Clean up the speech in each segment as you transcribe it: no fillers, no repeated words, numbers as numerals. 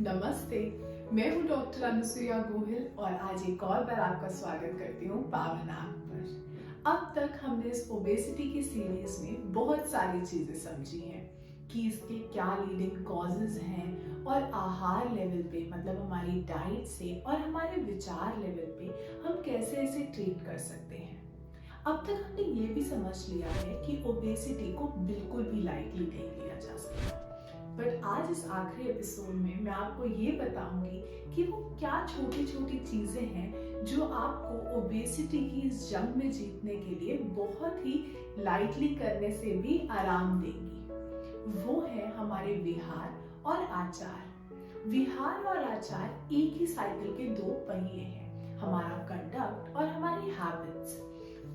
नमस्ते। मैं हूँ डॉक्टर अनुसुईया गोहिल और आज एक और बार आपका स्वागत करती हूँ पावन ऐप पर। अब तक हमने इस ओबेसिटी की सीरीज में बहुत सारी चीजें समझी हैं कि इसके क्या लीडिंग कॉजेज हैं और आहार लेवल पे मतलब हमारी डाइट से और हमारे विचार लेवल पे हम कैसे इसे ट्रीट कर सकते हैं। अब तक हमने ये भी समझ लिया है कि ओबेसिटी को बिल्कुल भी लाइटली नहीं लिया जा सकता। बट आज इस आखिरी एपिसोड में मैं आपको ये बताऊंगी कि वो क्या छोटी छोटी चीजें हैं जो आपको ओबेसिटी की इस जंग में जीतने के लिए बहुत ही लाइटली करने से भी आराम देंगी। वो है हमारे विहार और आचार। विहार और आचार एक ही साइकिल के दो पहिए हैं, हमारा कंडक्ट और हमारी हैबिट्स।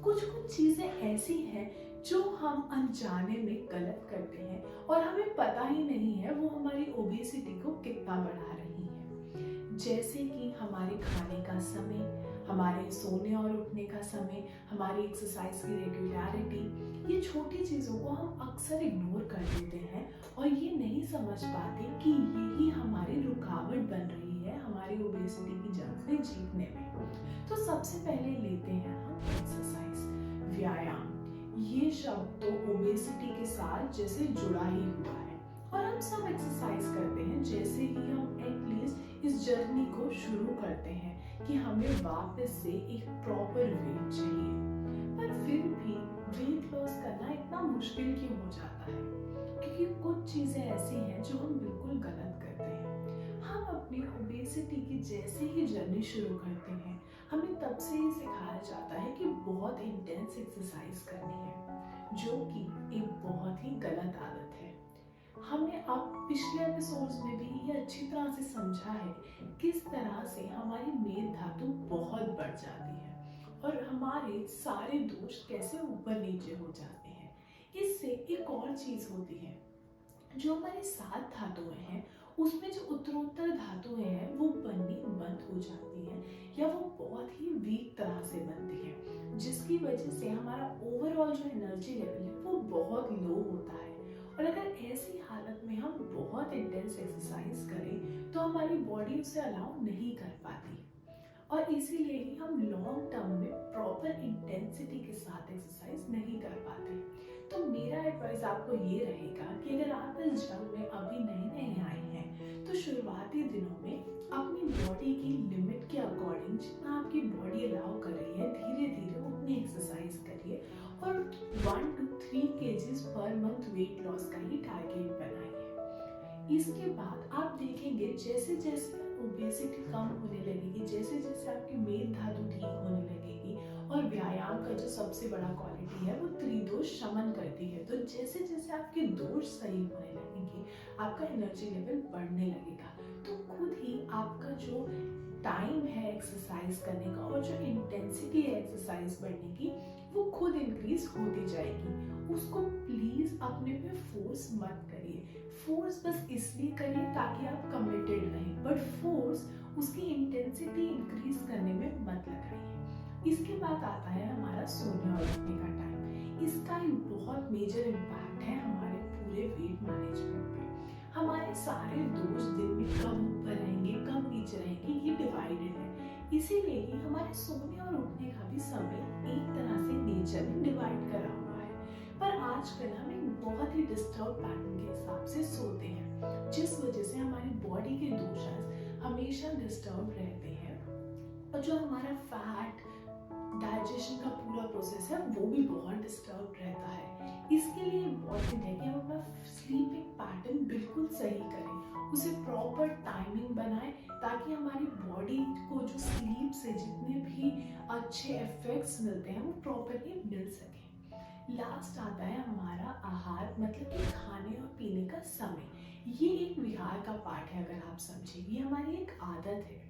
कुछ कुछ चीजें ऐसी हैं जो हम अनजाने में गलत करते हैं और हमें पता ही नहीं है वो हमारी ओबेसिटी को कितना बढ़ा रही है। जैसे कि हमारे खाने का समय, हमारे सोने और उठने का समय, हमारी एक्सरसाइज की रेगुलरिटी, ये छोटी चीजों को हम अक्सर इग्नोर कर देते हैं और ये नहीं समझ पाते कि यही हमारी रुकावट बन रही है हमारी ओबेसिटी की जंग में जीतने में। तो सबसे पहले लेते हैं हम एक्सरसाइज, व्यायाम। ये शब्द तो ओबेसिटी के साथ जैसे जुड़ा ही हुआ है और हम सब एक्सरसाइज करते हैं जैसे ही हम एटलीस्ट इस जर्नी को शुरू करते हैं कि हमें वापस से एक प्रॉपर वेट चाहिए। पर फिर भी वेट लॉस करना इतना मुश्किल क्यों हो जाता है? क्योंकि कुछ चीजें ऐसी हैं जो हम बिल्कुल गलत करते हैं। हम अपनी ओबेसिटी की जैसे ही जर्नी शुरू करते हैं हमें तब से ही सिखाया जाता है कि बहुत इंटेंस एक्सरसाइज करनी है, जो कि एक बहुत ही गलत आदत है। हमने अब पिछले एपिसोड्स में भी ये अच्छी तरह से समझा है किस तरह से हमारी मेद धातु बहुत बढ़ जाती है और हमारे सारे दोष कैसे ऊपर नीचे हो जाते हैं। इससे एक और चीज होती है, जो हमारी 7 धातुएं हैं उसमें जो उत्तरोत्तर धातुएं हैं वो बननी बंद हो जाती हैं या वो बहुत ही वीक तरह से बनती है, जिसकी वजह से हमारा ओवरऑल जो एनर्जी लेवल है वो बहुत लो होता है। और अगर ऐसी हालत में हम बहुत इंटेंस एक्सरसाइज करें तो हमारी बॉडी उसे अलाउ नहीं कर पाती और इसीलिए ही हम लॉन्ग टर्म में प्रॉपर इंटेंसिटी के साथ एक्सरसाइज नहीं कर पाते। तो मेरा एडवाइस आपको ये रहेगा कि अगर आप इस जंग में अभी नए नए आए हैं तो शुरुआती दिनों में अपनी बॉडी की लिमिट के अकॉर्डिंग जितना आपकी बॉडी अलाउ कर रही है धीरे धीरे उतनी एक्सरसाइज करिए और 1 to 3 kgs per month weight loss का ही टारगेट बनाइए। इसके बाद आप देखेंगे जैसे जैसे ओबेसिटी कम होने लगेगी, जैसे जैसे आपकी मेद धातु ठीक होने लगेगी और व्यायाम का जो सबसे बड़ा क्वालिटी है वो त्रिदोष शमन करती है। तो जैसे जैसे आपके दोष सही होने लगेंगे आपका एनर्जी लेवल बढ़ने लगेगा, तो खुद ही आपका जो टाइम है एक्सरसाइज करने का और जो इंटेंसिटी है एक्सरसाइज बढ़ने की वो खुद इंक्रीज होती जाएगी। उसको प्लीज अपने पे फोर्स मत करिए। फोर्स बस इसलिए करिए ताकि आप कमिटेड रहें, बट फोर्स उसकी इंटेंसिटी इंक्रीज करने में मत लगाइए। इसके बाद आता है हमारा सोने और उठने का टाइम। इसका एक बहुत मेजर इम्पैक्ट है हमारे पूरे वेट मैनेजमेंट पे। हमारे सारे दोष दिन में कब ऊपर रहेंगे कब नीचे रहेंगे ये डिवाइडेड है, इसीलिए ही हमारे सोने और उठने का भी समय एक तरह से नेचर में डिवाइड करा हुआ है। पर आजकल हम एक बहुत ही डिस्टर्ब पैटर्न के हिसाब से सोते हैं, जिस वजह से हमारी बॉडी के दोषास हमेशा डिस्टर्ब रहते हैं और जो हमारा फैट डाइजेशन का पूरा प्रोसेस है वो भी बहुत डिस्टर्ब रहता है। इसके लिए इम्पोर्टेंट है कि हम अपना स्लीपिंग पैटर्न बिल्कुल सही करें, उसे प्रॉपर टाइमिंग बनाएं ताकि हमारी बॉडी को जो स्लीप से जितने भी अच्छे इफेक्ट्स मिलते हैं वो प्रॉपरली मिल सके। लास्ट आता है हमारा आहार, मतलब कि खाने और पीने का समय। ये एक विहार का पार्ट है, अगर आप समझे ये हमारी एक आदत है।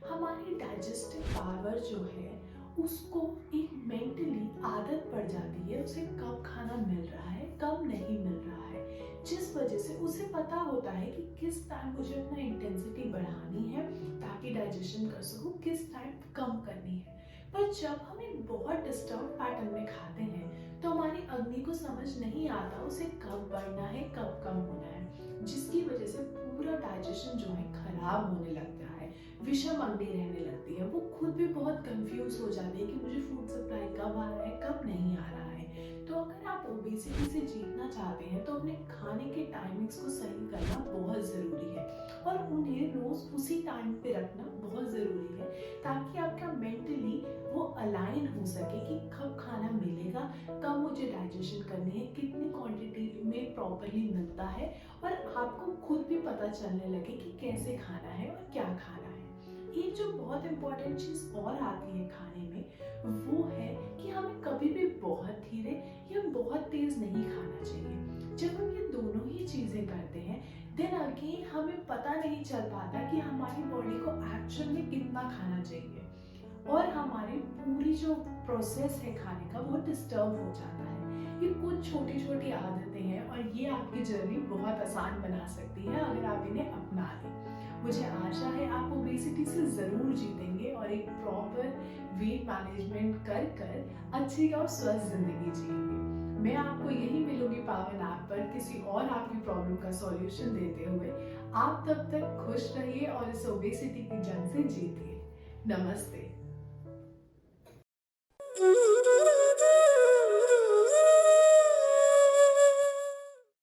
हमारी डाइजेस्टिव पावर जो है उसको एक मेंटली आदत पड़ जाती है उसे कब खाना मिल रहा है कब नहीं मिल रहा है, जिस वजह से उसे पता होता है कि किस टाइम मुझे अपना इंटेंसिटी बढ़ानी है ताकि डाइजेशन कर सकूं, किस टाइम कम करनी है। पर जब हम एक बहुत डिस्टर्ब पैटर्न में खाते हैं तो हमारी अग्नि को समझ नहीं आता उसे कब बढ़ना है कब कम होना है, जिसकी वजह से पूरा डाइजेशन जो है खराब खराब होने लगता है, विषम अंडे रहने लगती है, वो खुद भी बहुत कंफ्यूज हो जाते हैं कि मुझे फूड सप्लाई कब आ रहा है, कब नहीं आ रहा है। तो अगर आप ओबेसिटी से जीतना चाहते हैं तो अपने खाने के टाइमिंग्स को सही करना बहुत ज़रूरी है और उन्हें रोज़ उसी टाइम पे रखना बहुत ज़रूरी है, ताकि आपका मेंटली वो अलाइन हो सके कि कब खाना मिलेगा, कब मुझे डाइजेशन करनी है, कितनी क्वांटिटी में प्रॉपरली मिलता है और आपको खुद भी पता चलने लगे कि कैसे खाना है और क्या खाना है। एक जो बहुत इम्पोर्टेंट चीज़ और आती है खाने में, वो है कि हमें कभी भी बहुत धीरे या बहुत तेज़ नहीं खाना चाहिए। जब हम ये दोनों ही चीज़ें करते हैं, देन अगेन हमें पता नहीं चल पाता कि हमारी बॉडी को एक्चुअल में कितना खाना चाहिए और हमारी पूरी जो प्रोसेस है खाने का वो डिस्टर्ब हो जाता है। ये कुछ छोटी छोटी आदतें हैं और ये आपकी जर्नी बहुत आसान बना सकती है अगर आप इन्हें अपना लें। मुझे आशा है आप ओबेसिटी से ज़रूर जीतेंगे और एक प्रॉपर वेट मैनेजमेंट कर कर अच्छी और स्वस्थ ज़िंदगी जिएंगे। मैं आपको यही मिलूंगी पावन ऐप पर किसी और आपकी प्रॉब्लम का सॉल्यूशन देते हुए। आप तब तक खुश रहिए और इस ओबेसिटी की जंग से जीतिए। नमस्ते।